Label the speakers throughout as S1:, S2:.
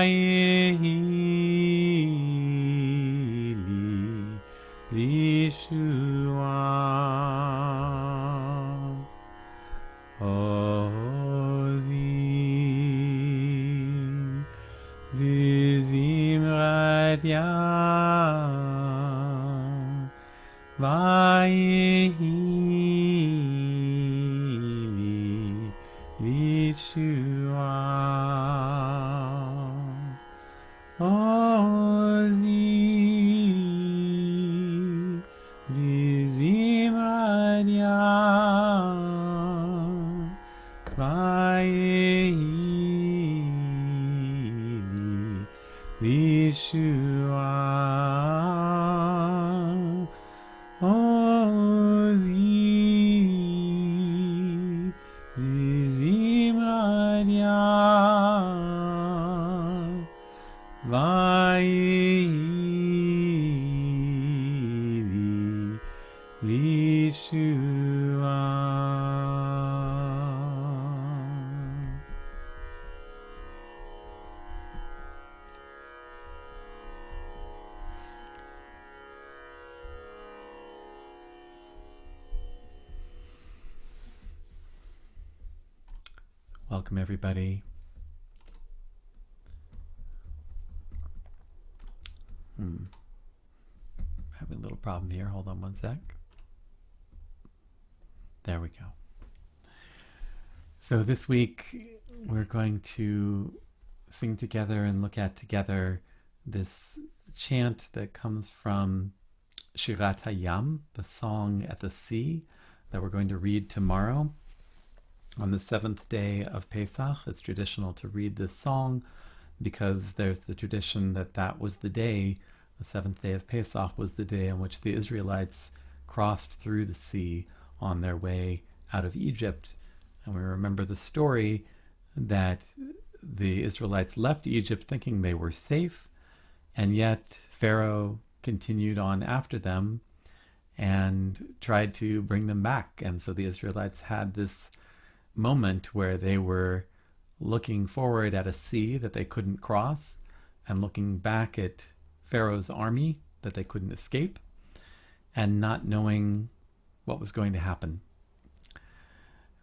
S1: li Yeshua. Ozi v'zimrat yam v'yehi li Yeshua. Ozi v'zimrat yam v'yehi li Yeshua. Ozi v'zimrat yam v'yehi li Yeshua. Welcome, everybody. Having a little problem here. Hold on one sec. There we go. So this week we're going to sing together and look at together this chant that comes from Shirat Hayam, the song at the sea, that we're going to read tomorrow. On the seventh day of Pesach, it's traditional to read this song because there's the tradition that that was the day, the seventh day of Pesach was the day on which the Israelites crossed through the sea on their way out of Egypt. And we remember the story that the Israelites left Egypt thinking they were safe, and yet Pharaoh continued on after them and tried to bring them back. And so the Israelites had this moment where they were looking forward at a sea that they couldn't cross and looking back at Pharaoh's army that they couldn't escape and not knowing what was going to happen.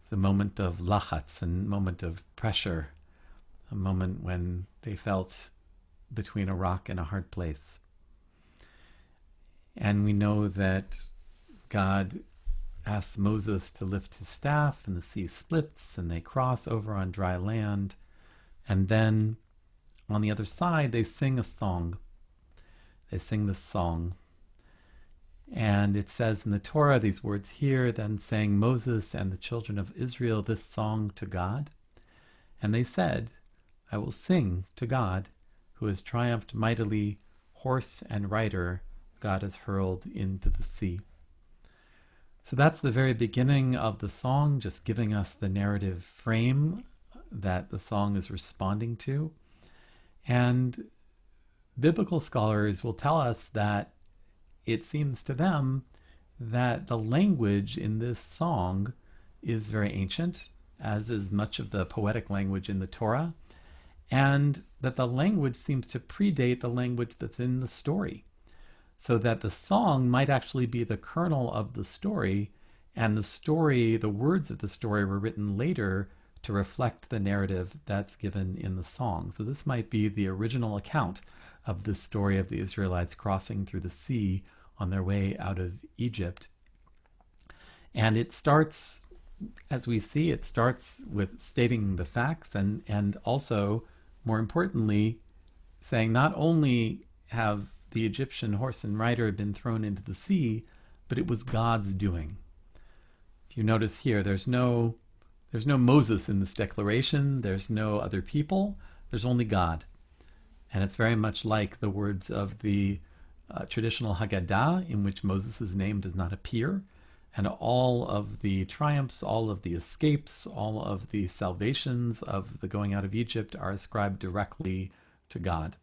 S1: It's a moment of lachatz, a moment of pressure, a moment when they felt between a rock and a hard place. And we know that God asks Moses to lift his staff, and the sea splits, and they cross over on dry land. And then on the other side, they sing a song. They sing this song. And it says in the Torah, these words here, then sang Moses and the children of Israel this song to God. And they said, I will sing to God, who has triumphed mightily, horse and rider God has hurled into the sea. So that's the very beginning of the song, just giving us the narrative frame that the song is responding to. And biblical scholars will tell us that it seems to them that the language in this song is very ancient, as is much of the poetic language in the Torah, and that the language seems to predate the language that's in the story. So that the song might actually be the kernel of the story, and the story, the words of the story were written later to reflect the narrative that's given in the song. So this might be the original account of the story of the Israelites crossing through the sea on their way out of Egypt. And it starts, as we see, it starts with stating the facts and also, more importantly, saying not only have the Egyptian horse and rider had been thrown into the sea, but it was God's doing. If you notice here, there's no Moses in this declaration, there's no other people, there's only God. And it's very much like the words of the traditional Haggadah, in which Moses' name does not appear, and all of the triumphs, all of the escapes, all of the salvations of the going out of Egypt are ascribed directly to God.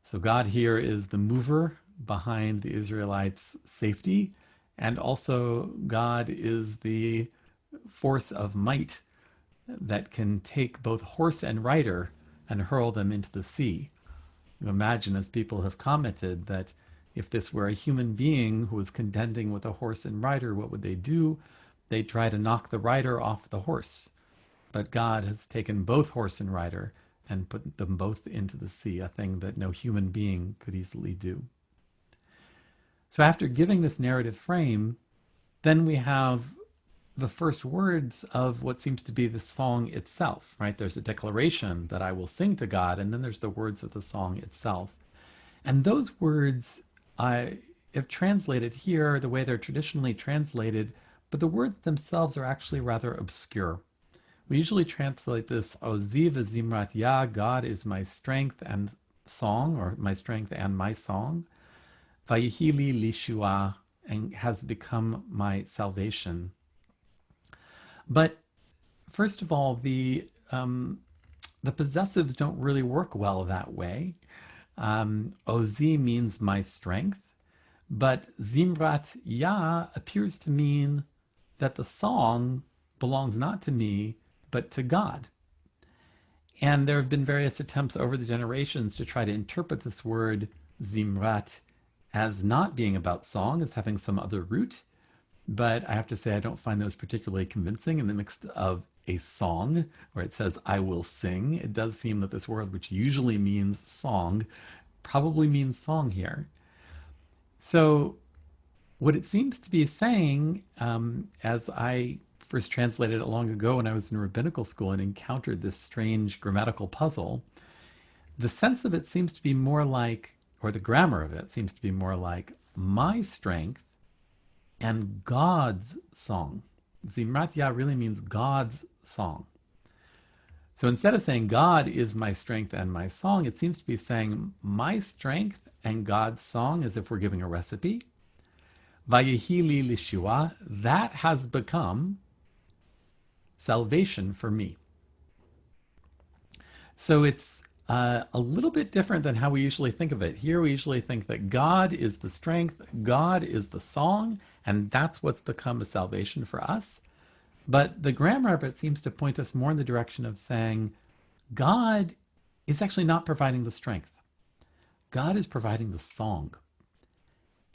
S1: So God here is the mover behind the Israelites' safety, and also God is the force of might that can take both horse and rider and hurl them into the sea. You imagine, as people have commented, that if this were a human being who was contending with a horse and rider, what would they do? They'd try to knock the rider off the horse. But God has taken both horse and rider and put them both into the sea, a thing that no human being could easily do. So after giving this narrative frame, then we have the first words of what seems to be the song itself, right? There's a declaration that I will sing to God, and then there's the words of the song itself. And those words I have translated here the way they're traditionally translated, but the words themselves are actually rather obscure. We usually translate this, Ozi v'zimrat ya, God is my strength and song, or my strength and my song. Vayihili lishua, and has become my salvation. But first of all, the possessives don't really work well that way. Ozi means my strength, but Zimrat Ya appears to mean that the song belongs not to me, but to God. And there have been various attempts over the generations to try to interpret this word Zimrat as not being about song, as having some other root. But I have to say I don't find those particularly convincing in the mix of a song where it says, I will sing. It does seem that this word, which usually means song, probably means song here. So what it seems to be saying, as I first translated it long ago when I was in rabbinical school and encountered this strange grammatical puzzle, the sense of it seems to be more like, or the grammar of it seems to be more like, my strength and God's song. Zimrat Ya really means God's song. So instead of saying God is my strength and my song, it seems to be saying my strength and God's song, as if we're giving a recipe. Vayihili lishua, that has become salvation for me. So it's a little bit different than how we usually think of it. Here we usually think that God is the strength, God is the song, and that's what's become a salvation for us. But the grammar of it seems to point us more in the direction of saying God is actually not providing the strength. God is providing the song.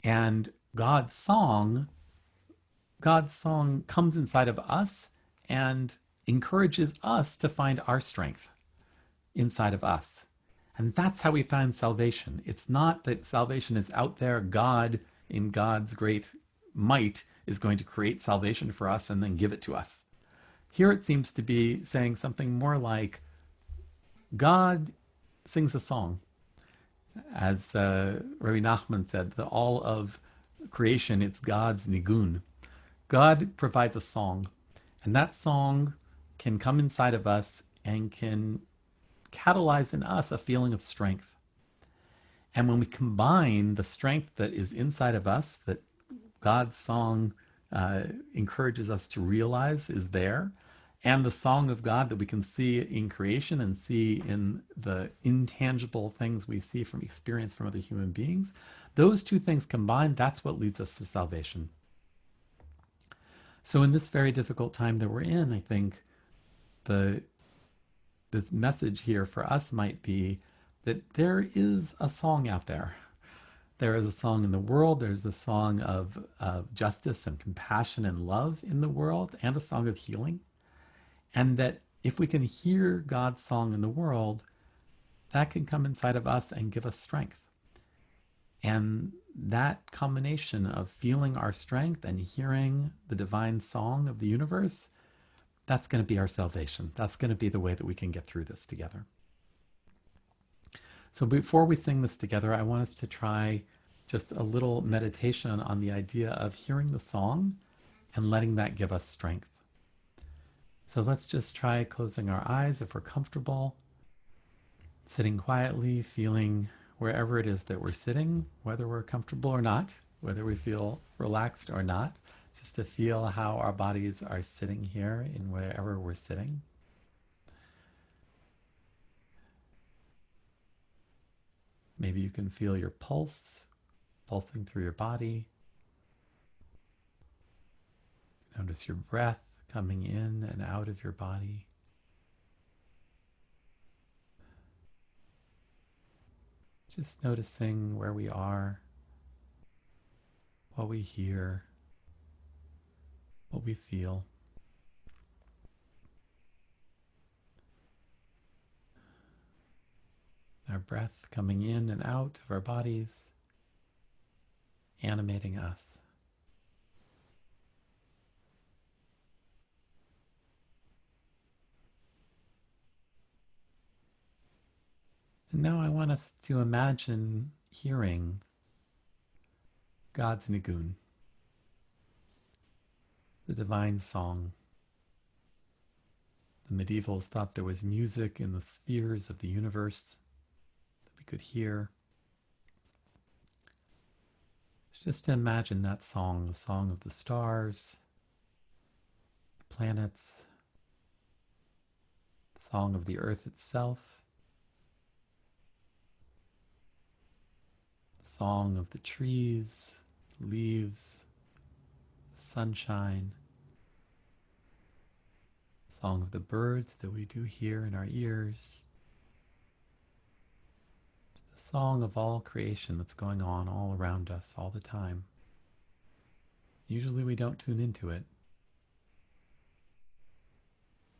S1: And God's song comes inside of us and encourages us to find our strength inside of us. And that's how we find salvation. It's not that salvation is out there. God, in God's great might, is going to create salvation for us and then give it to us. Here it seems to be saying something more like God sings a song. As Rabbi Nachman said, that all of creation, it's God's nigun. God provides a song, and that song can come inside of us and can catalyze in us a feeling of strength. And when we combine the strength that is inside of us, that God's song encourages us to realize is there, and the song of God that we can see in creation and see in the intangible things we see from experience from other human beings, those two things combined, that's what leads us to salvation. So in this very difficult time that we're in, I think this message here for us might be that there is a song out there. There is a song in the world. There's a song of justice and compassion and love in the world, and a song of healing. And that if we can hear God's song in the world, that can come inside of us and give us strength. And that combination of feeling our strength and hearing the divine song of the universe, that's going to be our salvation. That's going to be the way that we can get through this together. So before we sing this together, I want us to try just a little meditation on the idea of hearing the song and letting that give us strength. So let's just try closing our eyes if we're comfortable, sitting quietly, feeling wherever it is that we're sitting, whether we're comfortable or not, whether we feel relaxed or not, just to feel how our bodies are sitting here in wherever we're sitting. Maybe you can feel your pulse pulsing through your body. Notice your breath coming in and out of your body. Just noticing where we are, what we hear, what we feel. Our breath coming in and out of our bodies, animating us. And now I want us to imagine hearing God's Nigun, the divine song. The medievals thought there was music in the spheres of the universe that we could hear. Just to imagine that song, the song of the stars, the planets, the song of the earth itself, the song of the trees, the leaves, the sunshine, the song of the birds that we do hear in our ears. It's the song of all creation that's going on all around us all the time. Usually we don't tune into it.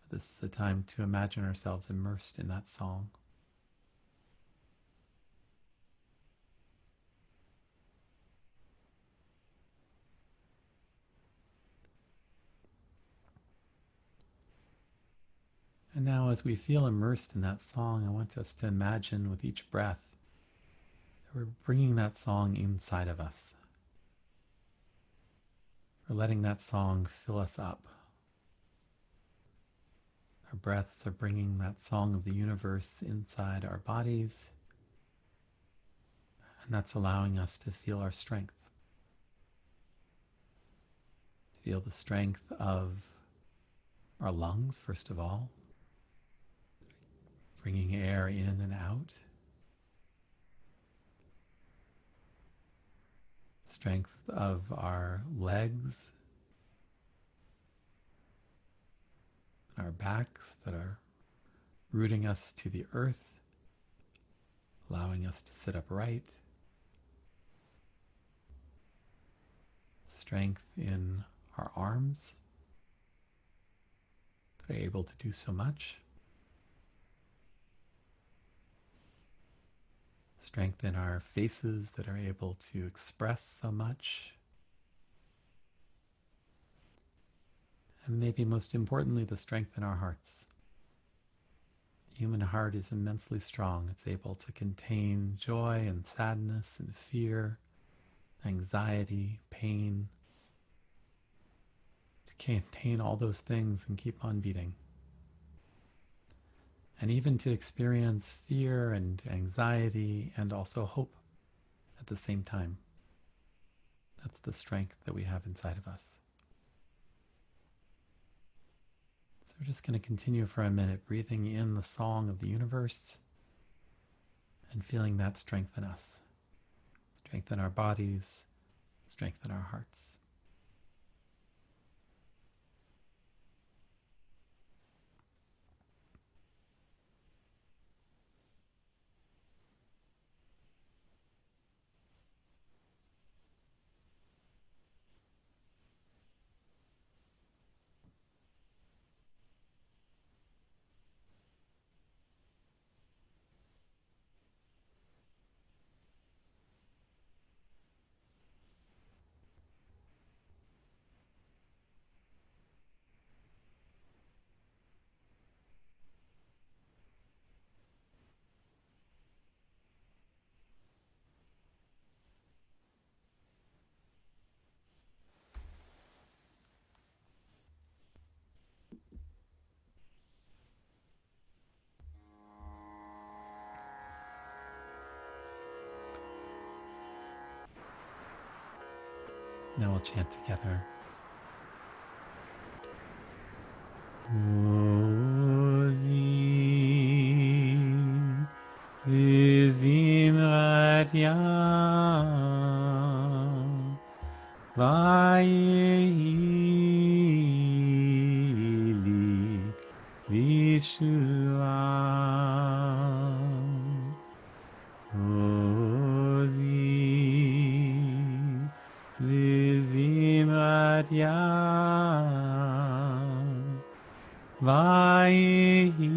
S1: But this is a time to imagine ourselves immersed in that song. And now as we feel immersed in that song, I want us to imagine with each breath that we're bringing that song inside of us. We're letting that song fill us up. Our breaths are bringing that song of the universe inside our bodies, and that's allowing us to feel our strength. Feel the strength of our lungs, first of all, bringing air in and out. Strength of our legs, our backs that are rooting us to the earth, allowing us to sit upright. Strength in our arms that are able to do so much. Strength in our faces that are able to express so much. And maybe most importantly, the strength in our hearts. The human heart is immensely strong. It's able to contain joy and sadness and fear, anxiety, pain, to contain all those things and keep on beating. And even to experience fear and anxiety and also hope at the same time. That's the strength that we have inside of us. So we're just going to continue for a minute, breathing in the song of the universe and feeling that strength in us. Strength in our bodies, strength in our hearts. Now we'll chant together. Ozi v'zimrat yam v'yehi li v'yeshua. Vayehi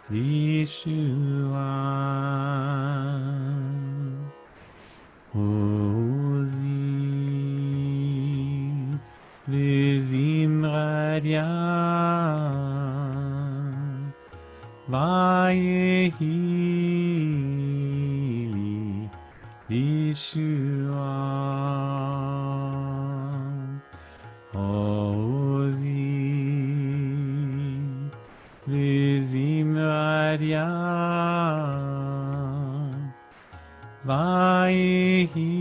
S1: li Yeshua Ozi v'zimradia Vayehi li Yeshua Ozi v'zimradia Vayehi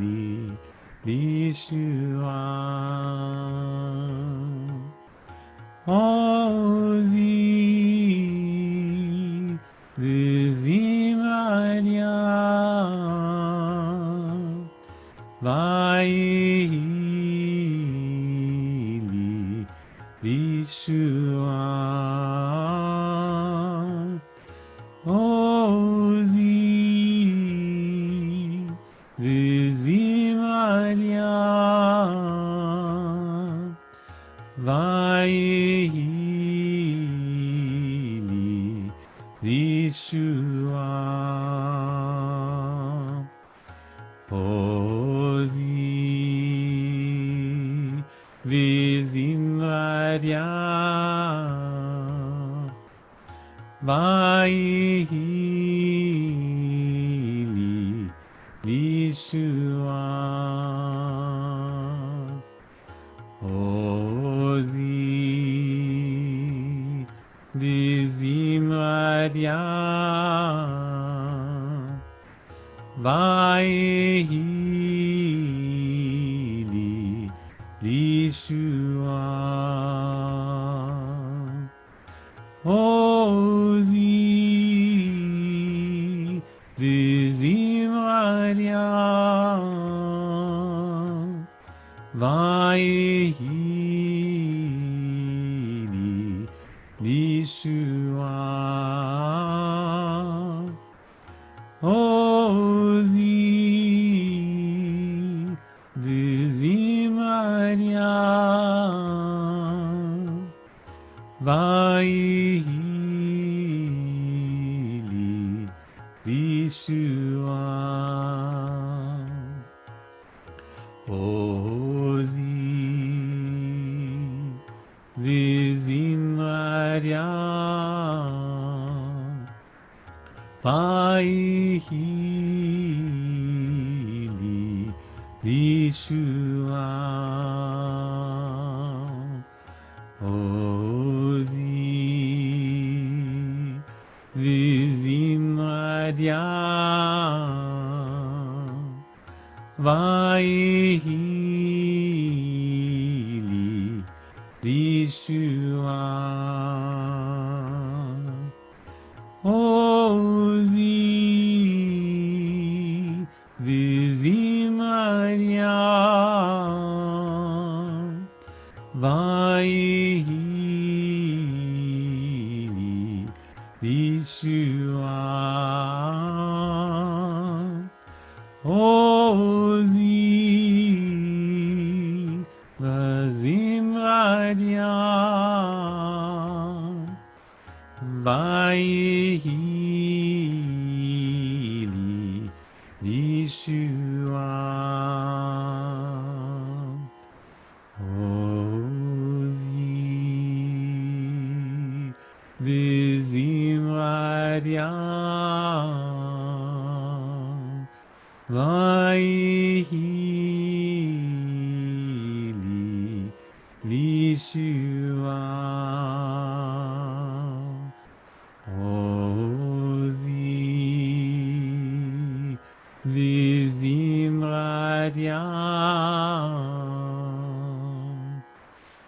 S1: li Yeshua Ozi v'zimradia Vayehi li Yeshua Ozi v'zimradia Vayehi li Yeshua Ozi v'zimradia Vayehi li Yeshua Ozi v'zimradia Vayehi li Yeshua Ozi v'zimradia Vayehi li Yeshua Ozi v'zimradia Vayehi li Yeshua Ozi v'zimradia Vayehi li Yeshua Ozi v'zimradia Vayehi li Yeshua Ozi v'zimradia Vayehi li Yeshua Ozi v'zimradia Vayehi li Yeshua Ozi v'zimradia Vayehi li Yeshua Ozi v'zimradia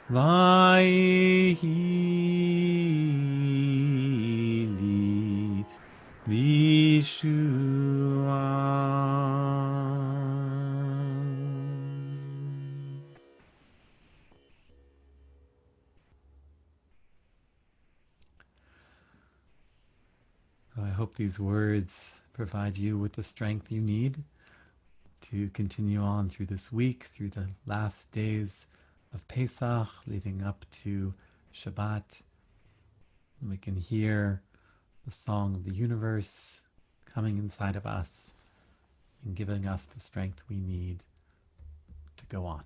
S1: Vayehi li Yeshua I hope these words provide you with the strength you need to continue on through this week, through the last days of Pesach, leading up to Shabbat. And we can hear the song of the universe coming inside of us and giving us the strength we need to go on.